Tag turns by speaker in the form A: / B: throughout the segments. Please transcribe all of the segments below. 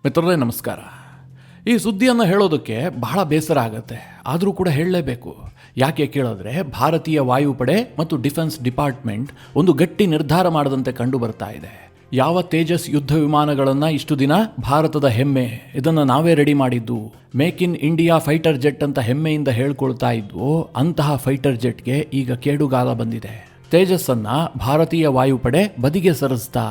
A: ಮಿತ್ರರೇ ನಮಸ್ಕಾರ. ಈ ಸುದ್ದಿಯನ್ನು ಹೇಳೋದಕ್ಕೆ ಬಹಳ ಬೇಸರ ಆಗುತ್ತೆ, ಆದರೂ ಕೂಡ ಹೇಳಲೇಬೇಕು. ಯಾಕೆ ಕೇಳಿದ್ರೆ ಭಾರತೀಯ ವಾಯುಪಡೆ ಮತ್ತು ಡಿಫೆನ್ಸ್ ಡಿಪಾರ್ಟ್ಮೆಂಟ್ ಒಂದು ಗಟ್ಟಿ ನಿರ್ಧಾರ ಮಾಡದಂತೆ ಕಂಡು ಬರ್ತಾ ಇದೆ. ಯಾವ ತೇಜಸ್ ಯುದ್ಧ ವಿಮಾನಗಳನ್ನು ಇಷ್ಟು ದಿನ ಭಾರತದ ಹೆಮ್ಮೆ, ಇದನ್ನು ನಾವೇ ರೆಡಿ ಮಾಡಿದ್ದು, make in India fighter jet ಅಂತ ಹೆಮ್ಮೆಯಿಂದ ಹೇಳ್ಕೊಳ್ತಾ ಇದ್ವು, ಅಂತಹ ಫೈಟರ್ ಜೆಟ್ಗೆ ಈಗ ಕೇಡುಗಾಲ ಬಂದಿದೆ. ತೇಜಸ್ ಅನ್ನ ಭಾರತೀಯ ವಾಯುಪಡೆ ಬದಿಗೆ ಸರಿಸ್ತಾ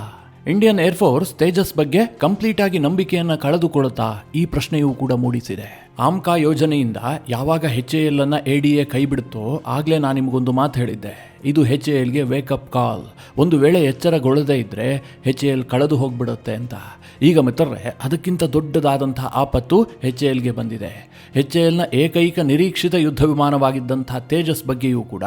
A: ಇಂಡಿಯನ್ ಏರ್ಫೋರ್ಸ್ ತೇಜಸ್ ಬಗ್ಗೆ ಕಂಪ್ಲೀಟ್ ಆಗಿ ನಂಬಿಕೆಯನ್ನ ಕಳೆದುಕೊಳ್ಳುತ್ತಾ ಈ ಪ್ರಶ್ನೆಯೂ ಕೂಡ ಮೂಡಿಸಿದೆ. ಆಮ್ಕಾ ಯೋಜನೆಯಿಂದ ಯಾವಾಗ HAL ಅನ್ನ ADA ಕೈ ಬಿಡುತ್ತೋ ಆಗ್ಲೇ ನಾನು ನಿಮಗೊಂದು ಮಾತು ಹೇಳಿದ್ದೆ, ಇದು HALಗೆ ವೇಕಪ್ ಕಾಲ್. ಒಂದು ವೇಳೆ ಎಚ್ಚರಗೊಳ್ಳದೇ ಇದ್ರೆ HAL ಕಳೆದು ಹೋಗ್ಬಿಡುತ್ತೆ ಅಂತ. ಈಗ ಮಿತ್ರರೇ, ಅದಕ್ಕಿಂತ ದೊಡ್ಡದಾದಂತಹ ಆಪತ್ತು HALಗೆ ಬಂದಿದೆ. HALನ ಏಕೈಕ ನಿರೀಕ್ಷಿತ ಯುದ್ಧ ವಿಮಾನವಾಗಿದ್ದಂತಹ ತೇಜಸ್ ಬಗ್ಗೆಯೂ ಕೂಡ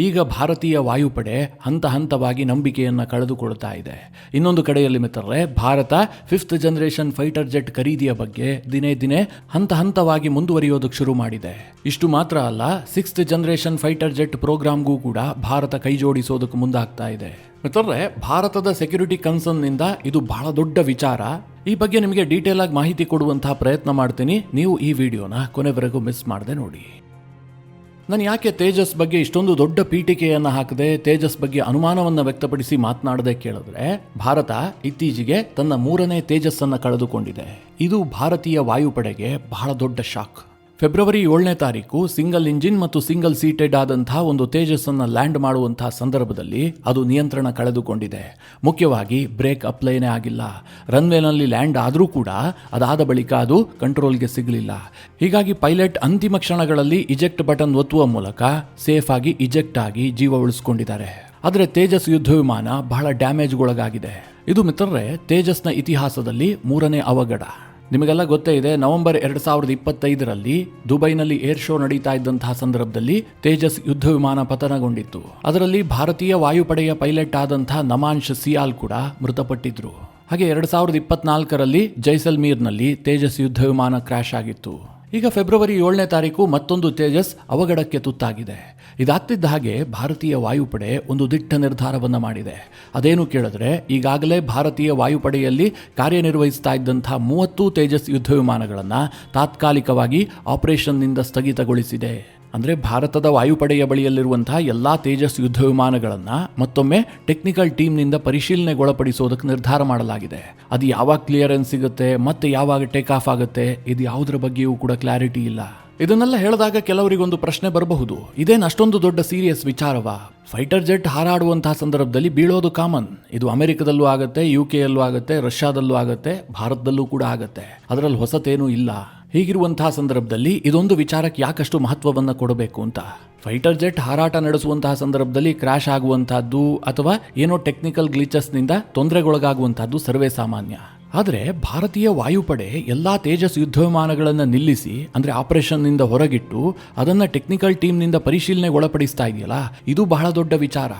A: ಈಗ ಭಾರತೀಯ ವಾಯುಪಡೆ ಹಂತ ಹಂತವಾಗಿ ನಂಬಿಕೆಯನ್ನು ಕಳೆದುಕೊಳ್ತಾ ಇದೆ. ಇನ್ನೊಂದು ಕಡೆಯಲ್ಲಿ ಮಿತ್ರರೇ, Bharat 5th generation fighter jet ಖರೀದಿಯ ಬಗ್ಗೆ ದಿನೇ ದಿನೇ ಹಂತ ಹಂತವಾಗಿ ಮುಂದುವರಿಯೋದಕ್ಕೆ ಶುರು ಮಾಡಿದೆ. ಇಷ್ಟು ಮಾತ್ರ ಅಲ್ಲ, 6th ಜನರೇಷನ್ ಫೈಟರ್ ಜೆಟ್ ಪ್ರೋಗ್ರಾಮ್ಗೂ ಕೂಡ ಭಾರತ ಕೈ ಜೋಡಿಸೋದಕ್ಕೆ ಮುಂದಾಗ್ತಾ ಇದೆ. ಮಿತ್ರರೇ, ಭಾರತದ ಸೆಕ್ಯೂರಿಟಿ ಕನ್ಸರ್ನ್ ನಿಂದ ಇದು ಬಹಳ ದೊಡ್ಡ ವಿಚಾರ. ಈ ಬಗ್ಗೆ ನಿಮಗೆ ಡೀಟೇಲ್ ಆಗಿ ಮಾಹಿತಿ ಕೊಡುವಂತಹ ಪ್ರಯತ್ನ ಮಾಡ್ತೀನಿ. ನೀವು ಈ ವಿಡಿಯೋನ ಕೊನೆವರೆಗೂ ಮಿಸ್ ಮಾಡದೆ ನೋಡಿ. ನಾನು ಯಾಕೆ ತೇಜಸ್ ಬಗ್ಗೆ ಇಷ್ಟೊಂದು ದೊಡ್ಡ ಪೀಠಿಕೆಯನ್ನು ಹಾಕದೆ, ತೇಜಸ್ ಬಗ್ಗೆ ಅನುಮಾನವನ್ನು ವ್ಯಕ್ತಪಡಿಸಿ ಮಾತನಾಡದೆ ಕೇಳಿದ್ರೆ, ಭಾರತ ಇತ್ತೀಚೆಗೆ ತನ್ನ 3ನೇ ತೇಜಸ್ ಅನ್ನು ಕಳೆದುಕೊಂಡಿದೆ. ಇದು ಭಾರತೀಯ ವಾಯುಪಡೆಗೆ ಬಹಳ ದೊಡ್ಡ ಶಾಕ್. ಫೆಬ್ರವರಿ 7ನೇ ತಾರೀಕು ಸಿಂಗಲ್ ಇಂಜಿನ್ ಮತ್ತು ಸಿಂಗಲ್ ಸೀಟೆಡ್ ಆದಂತಹ ಒಂದು ತೇಜಸ್ ಅನ್ನು ಲ್ಯಾಂಡ್ ಮಾಡುವಂತಹ ಸಂದರ್ಭದಲ್ಲಿ ಅದು ನಿಯಂತ್ರಣ ಕಳೆದುಕೊಂಡಿದೆ. ಮುಖ್ಯವಾಗಿ ಬ್ರೇಕ್ ಅಪ್ಲೈನೇ ಆಗಿಲ್ಲ. ರನ್ವೇನಲ್ಲಿ ಲ್ಯಾಂಡ್ ಆದರೂ ಕೂಡ ಅದಾದ ಬಳಿಕ ಅದು ಕಂಟ್ರೋಲ್ಗೆ ಸಿಗಲಿಲ್ಲ. ಹೀಗಾಗಿ ಪೈಲಟ್ ಅಂತಿಮ ಕ್ಷಣಗಳಲ್ಲಿ ಇಜೆಕ್ಟ್ ಬಟನ್ ಒತ್ತುವ ಮೂಲಕ ಸೇಫ್ ಆಗಿ ಇಜೆಕ್ಟ್ ಆಗಿ ಜೀವ ಉಳಿಸ್ಕೊಂಡಿದ್ದಾರೆ. ಆದರೆ ತೇಜಸ್ ಯುದ್ಧ ವಿಮಾನ ಬಹಳ ಡ್ಯಾಮೇಜ್ಗೊಳಗಾಗಿದೆ. ಇದು ಮಿತ್ರರೇ, ತೇಜಸ್ನ ಇತಿಹಾಸದಲ್ಲಿ 3ನೇ ಅವಘಡ. ನಿಮಗೆಲ್ಲ ಗೊತ್ತೇ ಇದೆ, ನವೆಂಬರ್ 2025ರಲ್ಲಿ ದುಬೈನಲ್ಲಿ ಏರ್ ಶೋ ನಡೀತಾ ಇದ್ದಂತಹ ಸಂದರ್ಭದಲ್ಲಿ ತೇಜಸ್ ಯುದ್ಧ ವಿಮಾನ ಪತನಗೊಂಡಿತ್ತು. ಅದರಲ್ಲಿ ಭಾರತೀಯ ವಾಯುಪಡೆಯ ಪೈಲಟ್ ಆದಂತಹ ನಮಾಂಶ್ ಸಿಯಾಲ್ ಕೂಡ ಮೃತಪಟ್ಟಿದ್ರು. ಹಾಗೆ 2024ರಲ್ಲಿ ಜೈಸಲ್ಮೀರ್ನಲ್ಲಿ ತೇಜಸ್ ಯುದ್ಧ ವಿಮಾನ ಕ್ರ್ಯಾಶ್ ಆಗಿತ್ತು. ಈಗ ಫೆಬ್ರವರಿ 7ನೇ ತಾರೀಕು ಮತ್ತೊಂದು ತೇಜಸ್ ಅವಘಡಕ್ಕೆ ತುತ್ತಾಗಿದೆ. ಇದಾಗ್ತಿದ್ದ ಹಾಗೆ ಭಾರತೀಯ ವಾಯುಪಡೆ ಒಂದು ದಿಟ್ಟ ನಿರ್ಧಾರವನ್ನು ಮಾಡಿದೆ. ಅದೇನು ಕೇಳಿದ್ರೆ, ಈಗಾಗಲೇ ಭಾರತೀಯ ವಾಯುಪಡೆಯಲ್ಲಿ ಕಾರ್ಯನಿರ್ವಹಿಸ್ತಾ ಇದ್ದಂತಹ 30 ತೇಜಸ್ ಯುದ್ಧ ವಿಮಾನಗಳನ್ನು ತಾತ್ಕಾಲಿಕವಾಗಿ ಆಪರೇಷನ್ನಿಂದ ಸ್ಥಗಿತಗೊಳಿಸಿದೆ. ಅಂದರೆ ಭಾರತದ ವಾಯುಪಡೆಯ ಬಳಿಯಲ್ಲಿರುವಂತಹ ಎಲ್ಲ ತೇಜಸ್ ಯುದ್ಧ ವಿಮಾನಗಳನ್ನು ಮತ್ತೊಮ್ಮೆ ಟೆಕ್ನಿಕಲ್ ಟೀಮ್ನಿಂದ ಪರಿಶೀಲನೆಗೊಳಪಡಿಸೋದಕ್ಕೆ ನಿರ್ಧಾರ ಮಾಡಲಾಗಿದೆ. ಅದು ಯಾವಾಗ ಕ್ಲಿಯರೆನ್ಸ್ ಸಿಗುತ್ತೆ, ಮತ್ತೆ ಯಾವಾಗ ಟೇಕ್ ಆಫ್ ಆಗುತ್ತೆ, ಇದು ಯಾವುದರ ಬಗ್ಗೆಯೂ ಕೂಡ ಕ್ಲಾರಿಟಿ ಇಲ್ಲ. ಇದನ್ನೆಲ್ಲ ಹೇಳಿದಾಗ ಕೆಲವರಿಗೊಂದು ಪ್ರಶ್ನೆ ಬರಬಹುದು, ಇದೇನು ಅಷ್ಟೊಂದು ದೊಡ್ಡ ಸೀರಿಯಸ್ ವಿಚಾರವಾ? ಫೈಟರ್ ಜೆಟ್ ಹಾರಾಡುವಂತಹ ಸಂದರ್ಭದಲ್ಲಿ ಬೀಳೋದು ಕಾಮನ್. ಇದು ಅಮೆರಿಕದಲ್ಲೂ ಆಗುತ್ತೆ, UK ಯಲ್ಲೂ ಆಗುತ್ತೆ, ರಷ್ಯಾದಲ್ಲೂ ಆಗುತ್ತೆ, ಭಾರತದಲ್ಲೂ ಕೂಡ ಆಗುತ್ತೆ. ಅದರಲ್ಲಿ ಹೊಸತೇನೂ ಇಲ್ಲ. ಹೀಗಿರುವಂತಹ ಸಂದರ್ಭದಲ್ಲಿ ಇದೊಂದು ವಿಚಾರಕ್ಕೆ ಯಾಕಷ್ಟು ಮಹತ್ವವನ್ನು ಕೊಡಬೇಕು ಅಂತ. ಫೈಟರ್ ಜೆಟ್ ಹಾರಾಟ ನಡೆಸುವಂತಹ ಸಂದರ್ಭದಲ್ಲಿ ಕ್ರ್ಯಾಶ್ ಆಗುವಂತಹದ್ದು ಅಥವಾ ಏನೋ ಟೆಕ್ನಿಕಲ್ ಗ್ಲಿಚಸ್ನಿಂದ ತೊಂದರೆಗೊಳಗಾಗುವಂತಹದ್ದು ಸರ್ವೇ ಸಾಮಾನ್ಯ. ಆದರೆ ಭಾರತೀಯ ವಾಯುಪಡೆ ಎಲ್ಲಾ ತೇಜಸ್ ಯುದ್ಧ ವಿಮಾನಗಳನ್ನು ನಿಲ್ಲಿಸಿ, ಅಂದ್ರೆ ಆಪರೇಷನ್ನಿಂದ ಹೊರಗಿಟ್ಟು ಅದನ್ನ ಟೆಕ್ನಿಕಲ್ ಟೀಮ್ನಿಂದ ಪರಿಶೀಲನೆಗೆ ಒಳಪಡಿಸ್ತಾ ಇದೆಯಲ್ಲ, ಇದು ಬಹಳ ದೊಡ್ಡ ವಿಚಾರ.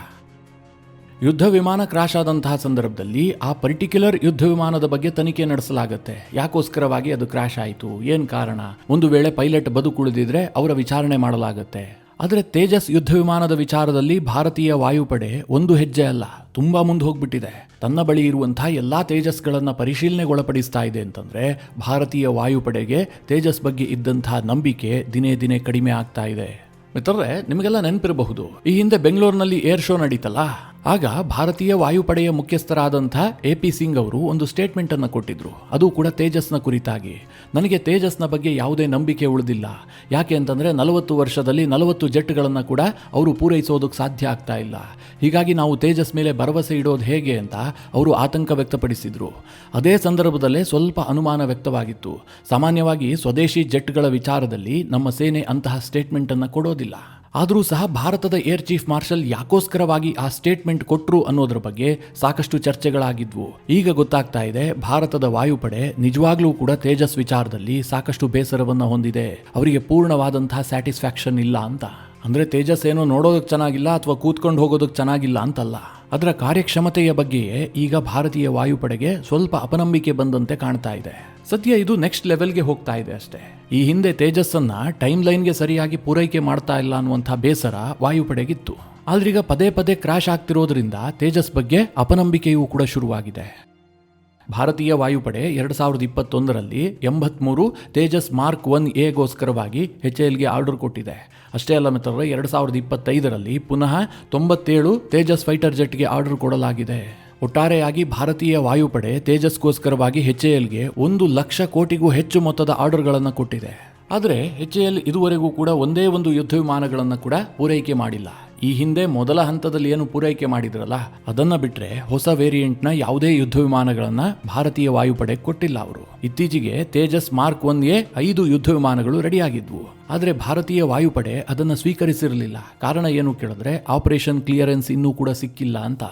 A: ಯುದ್ಧ ವಿಮಾನ ಕ್ರಾಶ್ ಆದಂತಹ ಸಂದರ್ಭದಲ್ಲಿ ಆ ಪರ್ಟಿಕ್ಯುಲರ್ ಯುದ್ಧ ವಿಮಾನದ ಬಗ್ಗೆ ತನಿಖೆ ನಡೆಸಲಾಗುತ್ತೆ. ಯಾಕೋಸ್ಕರವಾಗಿ ಅದು ಕ್ರಾಶ್ ಆಯಿತು, ಏನ್ ಕಾರಣ, ಒಂದು ವೇಳೆ ಪೈಲಟ್ ಬದುಕುಳಿದಿದ್ರೆ ಅವರ ವಿಚಾರಣೆ ಮಾಡಲಾಗುತ್ತೆ. ಆದರೆ ತೇಜಸ್ ಯುದ್ಧ ವಿಮಾನದ ವಿಚಾರದಲ್ಲಿ ಭಾರತೀಯ ವಾಯುಪಡೆ ಒಂದು ಹೆಜ್ಜೆ ಅಲ್ಲ, ತುಂಬಾ ಮುಂದೆ ಹೋಗ್ಬಿಟ್ಟಿದೆ. ತನ್ನ ಬಳಿ ಇರುವಂತಹ ಎಲ್ಲಾ ತೇಜಸ್ಗಳನ್ನು ಪರಿಶೀಲನೆಗೊಳಪಡಿಸ್ತಾ ಇದೆ. ಅಂತಂದ್ರೆ ಭಾರತೀಯ ವಾಯುಪಡೆಗೆ ತೇಜಸ್ ಬಗ್ಗೆ ಇದ್ದಂತಹ ನಂಬಿಕೆ ದಿನೇ ದಿನೇ ಕಡಿಮೆ ಆಗ್ತಾ ಇದೆ. ಮಿತ್ರರೇ, ನಿಮಗೆಲ್ಲ ನೆನಪಿರಬಹುದು, ಈ ಹಿಂದೆ ಬೆಂಗಳೂರಿನಲ್ಲಿ ಏರ್ ಶೋ ನಡೀತಲ್ಲ, ಆಗ ಭಾರತೀಯ ವಾಯುಪಡೆಯ ಮುಖ್ಯಸ್ಥರಾದಂಥ AP ಸಿಂಗ್ ಅವರು ಒಂದು ಸ್ಟೇಟ್ಮೆಂಟ್ ಅನ್ನು ಕೊಟ್ಟಿದ್ರು. ಅದು ಕೂಡ ತೇಜಸ್ನ ಕುರಿತಾಗಿ. ನನಗೆ ತೇಜಸ್ನ ಬಗ್ಗೆ ಯಾವುದೇ ನಂಬಿಕೆ ಉಳಿದಿಲ್ಲ. ಯಾಕೆ ಅಂತಂದ್ರೆ 40 ವರ್ಷದಲ್ಲಿ 40 ಜೆಟ್ಗಳನ್ನು ಕೂಡ ಅವರು ಪೂರೈಸೋದಕ್ಕೆ ಸಾಧ್ಯ ಆಗ್ತಾ ಇಲ್ಲ. ಹೀಗಾಗಿ ನಾವು ತೇಜಸ್ ಮೇಲೆ ಭರವಸೆ ಇಡೋದು ಹೇಗೆ ಅಂತ ಅವರು ಆತಂಕ ವ್ಯಕ್ತಪಡಿಸಿದ್ರು. ಅದೇ ಸಂದರ್ಭದಲ್ಲೇ ಸ್ವಲ್ಪ ಅನುಮಾನ ವ್ಯಕ್ತವಾಗಿತ್ತು. ಸಾಮಾನ್ಯವಾಗಿ ಸ್ವದೇಶಿ ಜೆಟ್ಗಳ ವಿಚಾರದಲ್ಲಿ ನಮ್ಮ ಸೇನೆ ಅಂತಹ ಸ್ಟೇಟ್ಮೆಂಟ್ ಅನ್ನು ಕೊಡೋದಿಲ್ಲ. ಆದರೂ ಸಹ ಭಾರತದ ಏರ್ ಚೀಫ್ ಮಾರ್ಷಲ್ ಯಾಕೋಸ್ಕರವಾಗಿ ಆ ಸ್ಟೇಟ್ಮೆಂಟ್ ಕೊಟ್ರು ಅನ್ನೋದ್ರ ಬಗ್ಗೆ ಸಾಕಷ್ಟು ಚರ್ಚೆಗಳಾಗಿದ್ವು. ಈಗ ಗೊತ್ತಾಗ್ತಾ ಇದೆ, ಭಾರತದ ವಾಯುಪಡೆ ನಿಜವಾಗ್ಲೂ ಕೂಡ ತೇಜಸ್ ವಿಚಾರದಲ್ಲಿ ಸಾಕಷ್ಟು ಬೇಸರವನ್ನ ಹೊಂದಿದೆ. ಅವರಿಗೆ ಪೂರ್ಣವಾದಂತಹ ಸ್ಯಾಟಿಸ್ಫ್ಯಾಕ್ಷನ್ ಇಲ್ಲ ಅಂತ. ಅಂದ್ರೆ ತೇಜಸ್ ಏನೋ ನೋಡೋದಕ್ಕೆ ಚೆನ್ನಾಗಿಲ್ಲ ಅಥವಾ ಕೂತ್ಕೊಂಡು ಹೋಗೋದಕ್ಕೆ ಚೆನ್ನಾಗಿಲ್ಲ ಅಂತಲ್ಲ, ಅದರ ಕಾರ್ಯಕ್ಷಮತೆಯ ಬಗ್ಗೆಯೇ ಈಗ ಭಾರತೀಯ ವಾಯುಪಡೆಗೆ ಸ್ವಲ್ಪ ಅಪನಂಬಿಕೆ ಬಂದಂತೆ ಕಾಣ್ತಾ ಇದೆ. ಸದ್ಯ ಇದು ನೆಕ್ಸ್ಟ್ ಲೆವೆಲ್ಗೆ ಹೋಗ್ತಾ ಇದೆ ಅಷ್ಟೇ. ಈ ಹಿಂದೆ ತೇಜಸ್ ಅನ್ನ ಟೈಮ್ ಲೈನ್ಗೆ ಸರಿಯಾಗಿ ಪೂರೈಕೆ ಮಾಡ್ತಾ ಇಲ್ಲ ಅನ್ನುವಂಥ ಬೇಸರ ವಾಯುಪಡೆಗಿತ್ತು. ಆದ್ರೀಗ ಪದೇ ಪದೇ ಕ್ರಾಶ್ ಆಗ್ತಿರೋದ್ರಿಂದ ತೇಜಸ್ ಬಗ್ಗೆ ಅಪನಂಬಿಕೆಯೂ ಕೂಡ ಶುರುವಾಗಿದೆ. ಭಾರತೀಯ ವಾಯುಪಡೆ 2021ರಲ್ಲಿ 83 ತೇಜಸ್ ಮಾರ್ಕ್ 1A HALಗೆ ಆರ್ಡರ್ ಕೊಟ್ಟಿದೆ. ಅಷ್ಟೇ ಅಲ್ಲ ಮಿತ್ರರೇ, 2025ರಲ್ಲಿ ಪುನಃ 97 ತೇಜಸ್ ಫೈಟರ್ ಜೆಟ್ಗೆ ಆರ್ಡರ್ ಕೊಡಲಾಗಿದೆ. ಒಟ್ಟಾರೆಯಾಗಿ ಭಾರತೀಯ ವಾಯುಪಡೆ ತೇಜಸ್ಗೋಸ್ಕರವಾಗಿ HALಗೆ 1 ಲಕ್ಷ ಕೋಟಿಗೂ ಹೆಚ್ಚು ಮೊತ್ತದ ಆರ್ಡರ್ಗಳನ್ನು ಕೊಟ್ಟಿದೆ. ಆದರೆ HAL ಇದುವರೆಗೂ ಕೂಡ ಒಂದೇ ಒಂದು ಯುದ್ಧ ವಿಮಾನಗಳನ್ನು ಕೂಡ ಪೂರೈಕೆ ಮಾಡಿಲ್ಲ. ಈ ಹಿಂದೆ ಮೊದಲ ಹಂತದಲ್ಲಿ ಏನು ಪೂರೈಕೆ ಮಾಡಿದ್ರಲ್ಲ, ಅದನ್ನ ಬಿಟ್ರೆ ಹೊಸ ವೇರಿಯಂಟ್ನ ಯಾವುದೇ ಯುದ್ಧ ವಿಮಾನಗಳನ್ನ ಭಾರತೀಯ ವಾಯುಪಡೆ ಕೊಟ್ಟಿಲ್ಲ ಅವರು. ಇತ್ತೀಚೆಗೆ ತೇಜಸ್ ಮಾರ್ಕ್ 1A 5 ಯುದ್ಧ ವಿಮಾನಗಳು ರೆಡಿಯಾಗಿದ್ವು. ಆದರೆ ಭಾರತೀಯ ವಾಯುಪಡೆ ಅದನ್ನು ಸ್ವೀಕರಿಸಿರಲಿಲ್ಲ. ಕಾರಣ ಏನು ಕೇಳಿದ್ರೆ ಆಪರೇಷನ್ ಕ್ಲಿಯರೆನ್ಸ್ ಇನ್ನೂ ಕೂಡ ಸಿಕ್ಕಿಲ್ಲ ಅಂತ.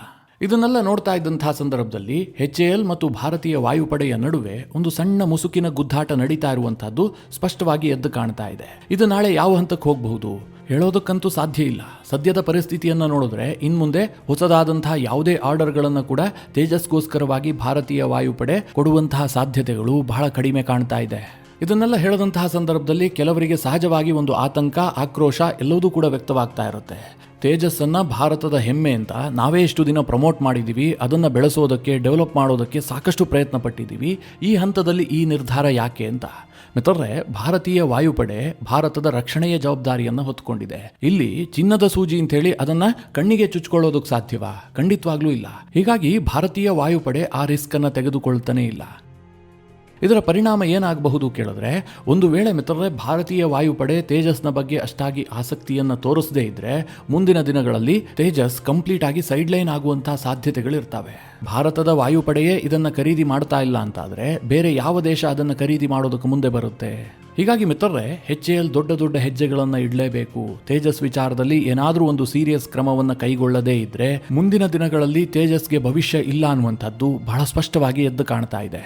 A: ಇದನ್ನೆಲ್ಲ ನೋಡ್ತಾ ಇದ್ದಂತಹ ಸಂದರ್ಭದಲ್ಲಿ HAL ಮತ್ತು ಭಾರತೀಯ ವಾಯುಪಡೆಯ ನಡುವೆ ಒಂದು ಸಣ್ಣ ಮುಸುಕಿನ ಗುದ್ದಾಟ ನಡೀತಾ ಇರುವಂತಹದ್ದು ಸ್ಪಷ್ಟವಾಗಿ ಎದ್ದು ಕಾಣ್ತಾ ಇದೆ. ಇದು ನಾಳೆ ಯಾವ ಹಂತಕ್ಕೆ ಹೋಗಬಹುದು ಹೇಳೋದಕ್ಕಂತೂ ಸಾಧ್ಯ ಇಲ್ಲ. ಸದ್ಯದ ಪರಿಸ್ಥಿತಿಯನ್ನು ನೋಡಿದ್ರೆ ಇನ್ಮುಂದೆ ಹೊಸದಾದಂತಹ ಯಾವುದೇ ಆರ್ಡರ್ಗಳನ್ನು ಕೂಡ ತೇಜಸ್ಗೋಸ್ಕರವಾಗಿ ಭಾರತೀಯ ವಾಯುಪಡೆ ಕೊಡುವಂತಹ ಸಾಧ್ಯತೆಗಳು ಬಹಳ ಕಡಿಮೆ ಕಾಣ್ತಾ ಇದೆ. ಇದನ್ನೆಲ್ಲ ಹೇಳದಂತಹ ಸಂದರ್ಭದಲ್ಲಿ ಕೆಲವರಿಗೆ ಸಹಜವಾಗಿ ಒಂದು ಆತಂಕ, ಆಕ್ರೋಶ ಎಲ್ಲವೂ ಕೂಡ ವ್ಯಕ್ತವಾಗ್ತಾ ಇರುತ್ತೆ. ತೇಜಸ್ಸನ್ನು ಭಾರತದ ಹೆಮ್ಮೆ ಅಂತ ನಾವೇ ಇಷ್ಟು ದಿನ ಪ್ರಮೋಟ್ ಮಾಡಿದ್ದೀವಿ, ಅದನ್ನು ಬೆಳೆಸೋದಕ್ಕೆ, ಡೆವಲಪ್ ಮಾಡೋದಕ್ಕೆ ಸಾಕಷ್ಟು ಪ್ರಯತ್ನ ಪಟ್ಟಿದ್ದೀವಿ. ಈ ಹಂತದಲ್ಲಿ ಈ ನಿರ್ಧಾರ ಯಾಕೆ ಅಂತ ಮಿತ್ರರೇ, ಭಾರತೀಯ ವಾಯುಪಡೆ ಭಾರತದ ರಕ್ಷಣೆಯ ಜವಾಬ್ದಾರಿಯನ್ನು ಹೊತ್ತುಕೊಂಡಿದೆ. ಇಲ್ಲಿ ಚಿನ್ನದ ಸೂಜಿ ಅಂತ ಹೇಳಿ ಅದನ್ನ ಕಣ್ಣಿಗೆ ಚುಚ್ಕೊಳ್ಳೋದಕ್ಕೆ ಸಾಧ್ಯವಾ? ಖಂಡಿತವಾಗ್ಲೂ ಇಲ್ಲ. ಹೀಗಾಗಿ ಭಾರತೀಯ ವಾಯುಪಡೆ ಆ ರಿಸ್ಕ್ ಅನ್ನು ತೆಗೆದುಕೊಳ್ತಾನೆ ಇಲ್ಲ. ಇದರ ಪರಿಣಾಮ ಏನಾಗಬಹುದು ಕೇಳಿದ್ರೆ, ಒಂದು ವೇಳೆ ಮಿತ್ರರೇ ಭಾರತೀಯ ವಾಯುಪಡೆ ತೇಜಸ್ನ ಬಗ್ಗೆ ಅಷ್ಟಾಗಿ ಆಸಕ್ತಿಯನ್ನು ತೋರಿಸದೇ ಇದ್ರೆ ಮುಂದಿನ ದಿನಗಳಲ್ಲಿ ತೇಜಸ್ ಕಂಪ್ಲೀಟ್ ಆಗಿ ಸೈಡ್ ಲೈನ್ ಆಗುವಂತಹ ಸಾಧ್ಯತೆಗಳಿರ್ತವೆ. ಭಾರತದ ವಾಯುಪಡೆಯೇ ಇದನ್ನು ಖರೀದಿ ಮಾಡ್ತಾ ಇಲ್ಲ ಅಂತಾದರೆ ಬೇರೆ ಯಾವ ದೇಶ ಅದನ್ನು ಖರೀದಿ ಮಾಡೋದಕ್ಕೆ ಮುಂದೆ ಬರುತ್ತೆ? ಹೀಗಾಗಿ ಮಿತ್ರರೇ, HAL ದೊಡ್ಡ ಹೆಜ್ಜೆಗಳನ್ನು ಇಡಲೇಬೇಕು. ತೇಜಸ್ ವಿಚಾರದಲ್ಲಿ ಏನಾದರೂ ಒಂದು ಸೀರಿಯಸ್ ಕ್ರಮವನ್ನು ಕೈಗೊಳ್ಳದೇ ಇದ್ರೆ ಮುಂದಿನ ದಿನಗಳಲ್ಲಿ ತೇಜಸ್ಗೆ ಭವಿಷ್ಯ ಇಲ್ಲ ಅನ್ನುವಂಥದ್ದು ಬಹಳ ಸ್ಪಷ್ಟವಾಗಿ ಎದ್ದು ಕಾಣ್ತಾ ಇದೆ.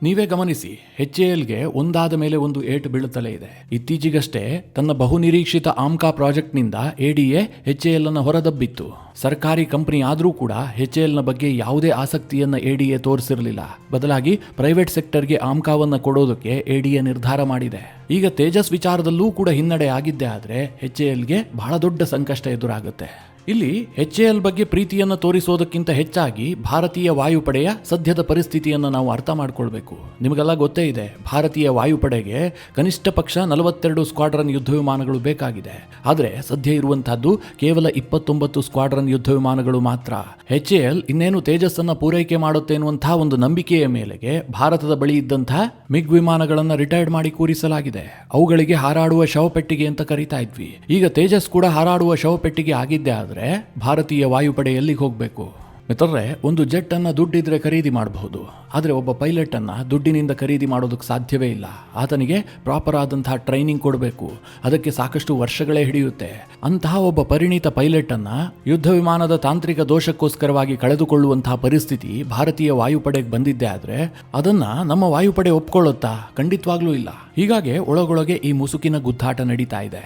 A: ನೀವೇ ಗಮನಿಸಿ, HALಗೆ ಒಂದಾದ ಮೇಲೆ ಒಂದು ಏಟು ಬೀಳುತ್ತಲೇ ಇದೆ. ಇತ್ತೀಚೆಗಷ್ಟೇ ತನ್ನ ಬಹುನಿರೀಕ್ಷಿತ ಆಮ್ಕಾ ಪ್ರಾಜೆಕ್ಟ್ನಿಂದ ADA HAL ಅನ್ನು ಹೊರದಬ್ಬಿತ್ತು. ಸರ್ಕಾರಿ ಕಂಪನಿ ಆದರೂ ಕೂಡ HALನ ಬಗ್ಗೆ ಯಾವುದೇ ಆಸಕ್ತಿಯನ್ನು ADA ತೋರಿಸಿರಲಿಲ್ಲ. ಬದಲಾಗಿ ಪ್ರೈವೇಟ್ ಸೆಕ್ಟರ್ಗೆ ಆಮ್ಕಾವನ್ನು ಕೊಡೋದಕ್ಕೆ ADA ನಿರ್ಧಾರ ಮಾಡಿದೆ. ಈಗ ತೇಜಸ್ ವಿಚಾರದಲ್ಲೂ ಕೂಡ ಹಿನ್ನಡೆ ಆಗಿದ್ದೇ ಆದರೆ HALಗೆ ಬಹಳ ದೊಡ್ಡ ಸಂಕಷ್ಟ ಎದುರಾಗುತ್ತೆ. ಇಲ್ಲಿ HAL ಬಗ್ಗೆ ಪ್ರೀತಿಯನ್ನು ತೋರಿಸೋದಕ್ಕಿಂತ ಹೆಚ್ಚಾಗಿ ಭಾರತೀಯ ವಾಯುಪಡೆಯ ಸದ್ಯದ ಪರಿಸ್ಥಿತಿಯನ್ನು ನಾವು ಅರ್ಥ ಮಾಡ್ಕೊಳ್ಬೇಕು. ನಿಮಗೆಲ್ಲ ಗೊತ್ತೇ ಇದೆ, ಭಾರತೀಯ ವಾಯುಪಡೆಗೆ ಕನಿಷ್ಠ ಪಕ್ಷ 42 ಸ್ಕ್ವಾಡ್ರನ್ ಯುದ್ಧ ವಿಮಾನಗಳು ಬೇಕಾಗಿದೆ. ಆದರೆ ಸದ್ಯ ಇರುವಂತಹದ್ದು ಕೇವಲ 29 ಸ್ಕ್ವಾಡ್ರನ್ ಯುದ್ಧ ವಿಮಾನಗಳು ಮಾತ್ರ. HAL ಇನ್ನೇನು ತೇಜಸ್ಸನ್ನು ಪೂರೈಕೆ ಮಾಡುತ್ತೆ ಎನ್ನುವಂತಹ ಒಂದು ನಂಬಿಕೆಯ ಮೇಲೆಗೆ ಭಾರತದ ಬಳಿ ಇದ್ದಂತಹ ಮಿಗ್ ವಿಮಾನಗಳನ್ನು ರಿಟೈರ್ಡ್ ಮಾಡಿ ಕೂರಿಸಲಾಗಿದೆ. ಅವುಗಳಿಗೆ ಹಾರಾಡುವ ಶವಪೆಟ್ಟಿಗೆ ಅಂತ ಕರೀತಾ ಇದ್ವಿ. ಈಗ ತೇಜಸ್ ಕೂಡ ಹಾರಾಡುವ ಶವಪೆಟ್ಟಿಗೆ ಆಗಿದ್ದೆ ಆದರೆ ಭಾರತೀಯ ವಾಯುಪಡೆ ಎಲ್ಲಿಗೆ ಹೋಗಬೇಕು? ಮಿತ್ರರೇ, ಒಂದು ಜೆಟ್ ಅನ್ನ ದುಡ್ಡಿದ್ರೆ ಖರೀದಿ ಮಾಡಬಹುದು, ಆದರೆ ಒಬ್ಬ ಪೈಲಟ್ ಅನ್ನ ದುಡ್ಡಿನಿಂದ ಖರೀದಿ ಮಾಡೋದಕ್ಕೆ ಸಾಧ್ಯವೇ ಇಲ್ಲ. ಆತನಿಗೆ ಪ್ರಾಪರ್ ಆದಂತಹ ಟ್ರೈನಿಂಗ್ ಕೊಡಬೇಕು. ಅದಕ್ಕೆ ಸಾಕಷ್ಟು ವರ್ಷಗಳೇ ಹಿಡಿಯುತ್ತೆ. ಅಂತಹ ಒಬ್ಬ ಪರಿಣಿತ ಪೈಲಟ್ ಅನ್ನ ಯುದ್ಧ ವಿಮಾನದ ತಾಂತ್ರಿಕ ದೋಷಕ್ಕೋಸ್ಕರವಾಗಿ ಕಳೆದುಕೊಳ್ಳುವಂತಹ ಪರಿಸ್ಥಿತಿ ಭಾರತೀಯ ವಾಯುಪಡೆಗೆ ಬಂದಿದ್ದೆ ಆದರೆ ಅದನ್ನ ನಮ್ಮ ವಾಯುಪಡೆ ಒಪ್ಕೊಳ್ಳುತ್ತಾ? ಖಂಡಿತವಾಗ್ಲೂ ಇಲ್ಲ. ಹೀಗಾಗಿ ಒಳಗೊಳಗೆ ಈ ಮುಸುಕಿನ ಗುದ್ದಾಟ ನಡೀತಾ ಇದೆ.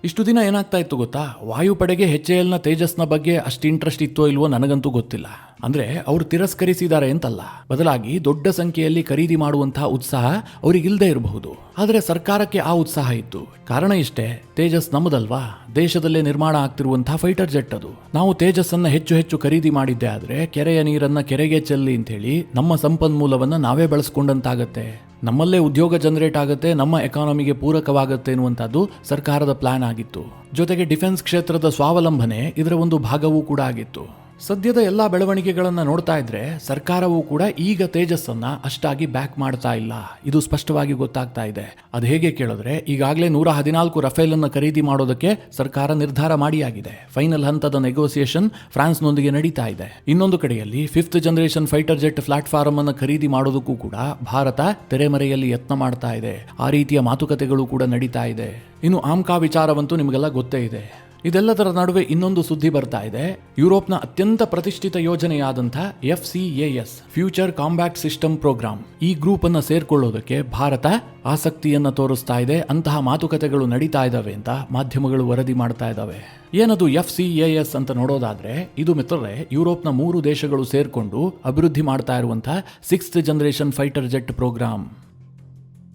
A: ಇಷ್ಟು ದಿನ ಏನಾಗ್ತಾ ಇತ್ತು ಗೊತ್ತಾ? ವಾಯುಪಡೆಗೆ HALನ ತೇಜಸ್ನ ಬಗ್ಗೆ ಅಷ್ಟು ಇಂಟ್ರೆಸ್ಟ್ ಇತ್ತೋ ಇಲ್ವೋ ನನಗಂತೂ ಗೊತ್ತಿಲ್ಲ. ಅಂದ್ರೆ ಅವರು ತಿರಸ್ಕರಿಸಿದ್ದಾರೆ ಅಂತಲ್ಲ, ಬದಲಾಗಿ ದೊಡ್ಡ ಸಂಖ್ಯೆಯಲ್ಲಿ ಖರೀದಿ ಮಾಡುವಂತಹ ಉತ್ಸಾಹ ಅವರಿಗಿಲ್ಲದೆ ಇರಬಹುದು. ಆದರೆ ಸರ್ಕಾರಕ್ಕೆ ಆ ಉತ್ಸಾಹ ಇತ್ತು. ಕಾರಣ ಇಷ್ಟೇ, ತೇಜಸ್ ನಮ್ಮದಲ್ವಾ, ದೇಶದಲ್ಲೇ ನಿರ್ಮಾಣ ಆಗ್ತಿರುವಂತಹ ಫೈಟರ್ ಜೆಟ್ ಅದು. ನಾವು ತೇಜಸ್ಸನ್ನ ಹೆಚ್ಚು ಖರೀದಿ ಮಾಡಿದ್ದೆ ಆದ್ರೆ ಕೆರೆಯ ನೀರನ್ನ ಕೆರೆಗೆ ಚೆಲ್ಲಿ ಅಂತ ಹೇಳಿ ನಮ್ಮ ಸಂಪನ್ಮೂಲವನ್ನ ನಾವೇ ಬಳಸ್ಕೊಂಡಂತಾಗತ್ತೆ. ನಮ್ಮಲ್ಲೇ ಉದ್ಯೋಗ ಜನರೇಟ್ ಆಗುತ್ತೆ, ನಮ್ಮ ಎಕಾನಮಿಗೆ ಪೂರಕವಾಗುತ್ತೆ ಎನ್ನುವಂಥದ್ದು ಸರ್ಕಾರದ ಪ್ಲಾನ್ ಆಗಿತ್ತು. ಜೊತೆಗೆ ಡಿಫೆನ್ಸ್ ಕ್ಷೇತ್ರದ ಸ್ವಾವಲಂಬನೆ ಇದರ ಒಂದು ಭಾಗವೂ ಕೂಡ ಆಗಿತ್ತು. ಸದ್ಯದ ಎಲ್ಲ ಬೆಳವಣಿಗೆಗಳನ್ನು ನೋಡ್ತಾ ಇದ್ರೆ ಸರ್ಕಾರವೂ ಕೂಡ ಈಗ ತೇಜಸ್ಸನ್ನ ಅಷ್ಟಾಗಿ ಬ್ಯಾಕ್ ಮಾಡ್ತಾ ಇಲ್ಲ. ಇದು ಸ್ಪಷ್ಟವಾಗಿ ಗೊತ್ತಾಗ್ತಾ ಇದೆ. ಅದು ಹೇಗೆ ಕೇಳಿದ್ರೆ, ಈಗಾಗಲೇ 114 ರಫೇಲ್ ಅನ್ನು ಖರೀದಿ ಮಾಡೋದಕ್ಕೆ ಸರ್ಕಾರ ನಿರ್ಧಾರ ಮಾಡಿಯಾಗಿದೆ. ಫೈನಲ್ ಹಂತದ ನೆಗೋಸಿಯೇಷನ್ ಫ್ರಾನ್ಸ್ನೊಂದಿಗೆ ನಡೀತಾ ಇದೆ. ಇನ್ನೊಂದು ಕಡೆಯಲ್ಲಿ 5th generation fighter jet platform ಅನ್ನು ಖರೀದಿ ಮಾಡೋದಕ್ಕೂ ಕೂಡ ಭಾರತ ತೆರೆಮರೆಯಲ್ಲಿ ಯತ್ನ ಮಾಡ್ತಾ ಇದೆ. ಆ ರೀತಿಯ ಮಾತುಕತೆಗಳು ಕೂಡ ನಡೀತಾ ಇದೆ. ಇನ್ನು ಆಮ್ಕಾ ವಿಚಾರವಂತೂ ನಿಮಗೆಲ್ಲ ಗೊತ್ತೇ ಇದೆ. ಇದೆಲ್ಲದರ ನಡುವೆ ಇನ್ನೊಂದು ಸುದ್ದಿ ಬರ್ತಾ ಇದೆ. ಯುರೋಪ್ನ ಅತ್ಯಂತ ಪ್ರತಿಷ್ಠಿತ ಯೋಜನೆಯಾದಂತಹ FCAS future combat system programme, ಈ ಗ್ರೂಪ್ ಅನ್ನು ಸೇರ್ಕೊಳ್ಳೋದಕ್ಕೆ ಭಾರತ ಆಸಕ್ತಿಯನ್ನ ತೋರಿಸ್ತಾ ಇದೆ. ಅಂತಹ ಮಾತುಕತೆಗಳು ನಡೀತಾ ಇದಾವೆ ಅಂತ ಮಾಧ್ಯಮಗಳು ವರದಿ ಮಾಡ್ತಾ ಇದ್ದಾವೆ. ಏನದು FCAS ಅಂತ ನೋಡೋದಾದ್ರೆ, ಇದು ಮಿತ್ರರೇ ಯುರೋಪ್ನ 3 ದೇಶಗಳು ಸೇರ್ಕೊಂಡು ಅಭಿವೃದ್ಧಿ ಮಾಡ್ತಾ ಇರುವಂತಹ 6th generation fighter jet programme.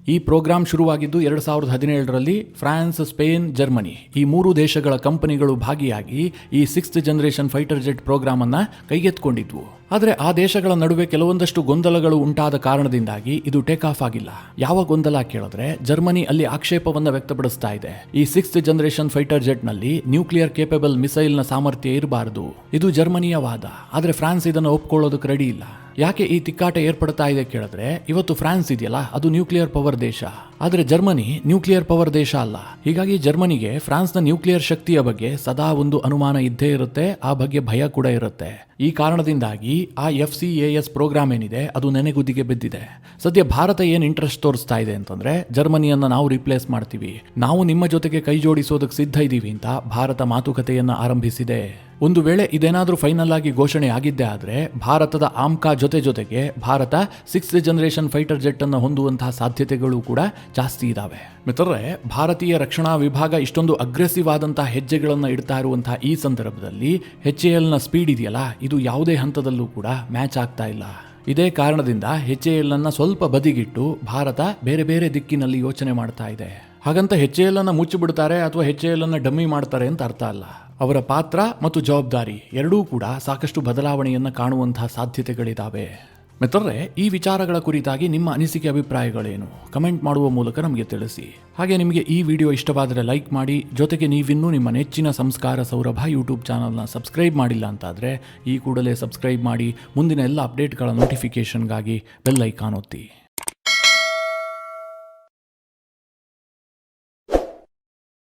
A: ಈ ಪ್ರೋಗ್ರಾಂ ಶುರುವಾಗಿದ್ದು 2017ರಲ್ಲಿ ಫ್ರಾನ್ಸ್, ಸ್ಪೇನ್, ಜರ್ಮನಿ ಈ 3 ದೇಶಗಳ ಕಂಪನಿಗಳು ಭಾಗಿಯಾಗಿ ಈ 6th generation fighter jet program ಅನ್ನ ಕೈಗೆತ್ತಿಕೊಂಡಿದ್ವು. ಆದರೆ ಆ ದೇಶಗಳ ನಡುವೆ ಕೆಲವೊಂದಷ್ಟು ಗೊಂದಲಗಳು ಉಂಟಾದ ಕಾರಣದಿಂದಾಗಿ ಇದು ಟೇಕ್ ಆಫ್ ಆಗಿಲ್ಲ. ಯಾವ ಗೊಂದಲ ಕೇಳಿದ್ರೆ, ಜರ್ಮನಿ ಅಲ್ಲಿ ಆಕ್ಷೇಪವನ್ನ ವ್ಯಕ್ತಪಡಿಸ್ತಾ ಇದೆ. ಈ 6th ಜನರೇಷನ್ ಫೈಟರ್ ಜೆಟ್ ನಲ್ಲಿ ನ್ಯೂಕ್ಲಿಯರ್ ಕೇಪಬಲ್ ಮಿಸೈಲ್ ನ ಸಾಮರ್ಥ್ಯ ಇರಬಾರದು. ಇದು ಜರ್ಮನಿಯ ವಾದ. ಆದ್ರೆ ಫ್ರಾನ್ಸ್ ಇದನ್ನು ಒಪ್ಕೊಳ್ಳೋದಕ್ಕೆ ರೆಡಿ ಇಲ್ಲ. ಯಾಕೆ ಈ ತಿಕ್ಕಾಟ ಏರ್ಪಡ್ತಾ ಇದೆ ಕೇಳಿದ್ರೆ, ಇವತ್ತು ಫ್ರಾನ್ಸ್ ಇದೆಯಲ್ಲ, ಅದು ನ್ಯೂಕ್ಲಿಯರ್ ಪವರ್ ದೇಶ. ಆದ್ರೆ ಜರ್ಮನಿ ನ್ಯೂಕ್ಲಿಯರ್ ಪವರ್ ದೇಶ ಅಲ್ಲ. ಹೀಗಾಗಿ ಜರ್ಮನಿಗೆ ಫ್ರಾನ್ಸ್ನ ನ್ಯೂಕ್ಲಿಯರ್ ಶಕ್ತಿಯ ಬಗ್ಗೆ ಸದಾ ಒಂದು ಅನುಮಾನ ಇದ್ದೇ ಇರುತ್ತೆ, ಆ ಬಗ್ಗೆ ಭಯ ಕೂಡ ಇರುತ್ತೆ. ಈ ಕಾರಣದಿಂದಾಗಿ ಆ FCAS ಪ್ರೋಗ್ರಾಮ್ ಏನಿದೆ ಅದು ನೆನೆಗುದಿಗೆ ಬಿದ್ದಿದೆ. ಸದ್ಯ ಭಾರತ ಏನ್ ಇಂಟ್ರೆಸ್ಟ್ ತೋರಿಸ್ತಾ ಇದೆ ಅಂತಂದ್ರೆ, ಜರ್ಮನಿಯನ್ನ ನಾವು ರಿಪ್ಲೇಸ್ ಮಾಡ್ತೀವಿ, ನಾವು ನಿಮ್ಮ ಜೊತೆಗೆ ಕೈ ಜೋಡಿಸೋದಕ್ಕೆ ಸಿದ್ಧ ಇದ್ದೀವಿ ಅಂತ ಭಾರತ ಮಾತುಕತೆಯನ್ನ ಆರಂಭಿಸಿದೆ. ಒಂದು ವೇಳೆ ಇದೇನಾದ್ರೂ ಫೈನಲ್ ಆಗಿ ಘೋಷಣೆ ಆಗಿದ್ದೇ ಆದ್ರೆ ಭಾರತದ ಆಮ್ಕಾ ಜೊತೆಗೆ Bharat 6th generation fighter jet ಅನ್ನು ಹೊಂದುವಂತಹ ಸಾಧ್ಯತೆಗಳು ಕೂಡ ಜಾಸ್ತಿ ಇದಾವೆ. ಮಿತ್ರರೇ, ಭಾರತೀಯ ರಕ್ಷಣಾ ವಿಭಾಗ ಇಷ್ಟೊಂದು ಅಗ್ರೆಸಿವ್ ಆದಂತಹ ಹೆಜ್ಜೆಗಳನ್ನ ಇಡ್ತಾ ಇರುವಂತಹ ಈ ಸಂದರ್ಭದಲ್ಲಿ HAL ನ ಸ್ಪೀಡ್ ಇದೆಯಲ್ಲ, ಇದು ಯಾವುದೇ ಹಂತದಲ್ಲೂ ಕೂಡ ಮ್ಯಾಚ್ ಆಗ್ತಾ ಇಲ್ಲ. ಇದೇ ಕಾರಣದಿಂದ HAL ಅನ್ನ ಸ್ವಲ್ಪ ಬದಿಗಿಟ್ಟು ಭಾರತ ಬೇರೆ ಬೇರೆ ದಿಕ್ಕಿನಲ್ಲಿ ಯೋಚನೆ ಮಾಡ್ತಾ ಇದೆ. ಹಾಗಂತ HAL ಅನ್ನ ಮುಚ್ಚಿಬಿಡ್ತಾರೆ ಅಥವಾ HAL ಅನ್ನ ಡಮ್ಮಿ ಮಾಡ್ತಾರೆ ಅಂತ ಅರ್ಥ ಅಲ್ಲ. ಅವರ ಪಾತ್ರ ಮತ್ತು ಜವಾಬ್ದಾರಿ ಎರಡೂ ಕೂಡ ಸಾಕಷ್ಟು ಬದಲಾವಣೆಯನ್ನು ಕಾಣುವಂತಹ ಸಾಧ್ಯತೆಗಳಿದ್ದಾವೆ. ಮಿತ್ರರೇ, ಈ ವಿಚಾರಗಳ ಕುರಿತಾಗಿ ನಿಮ್ಮ ಅನಿಸಿಕೆ ಅಭಿಪ್ರಾಯಗಳೇನು? ಕಮೆಂಟ್ ಮಾಡುವ ಮೂಲಕ ನಮಗೆ ತಿಳಿಸಿ. ಹಾಗೆ ನಿಮಗೆ ಈ ವಿಡಿಯೋ ಇಷ್ಟವಾದರೆ ಲೈಕ್ ಮಾಡಿ. ಜೊತೆಗೆ ನೀವಿನ್ನೂ ನಿಮ್ಮ ನೆಚ್ಚಿನ ಸಂಸ್ಕಾರ ಸೌರಭ ಯೂಟ್ಯೂಬ್ ಚಾನಲ್ನ ಸಬ್ಸ್ಕ್ರೈಬ್ ಮಾಡಿಲ್ಲ ಅಂತಾದರೆ ಈ ಕೂಡಲೇ ಸಬ್ಸ್ಕ್ರೈಬ್ ಮಾಡಿ. ಮುಂದಿನ ಎಲ್ಲ ಅಪ್ಡೇಟ್ಗಳ ನೋಟಿಫಿಕೇಷನ್ಗಾಗಿ ಬೆಲ್ ಐಕಾನ್ ಒತ್ತಿ.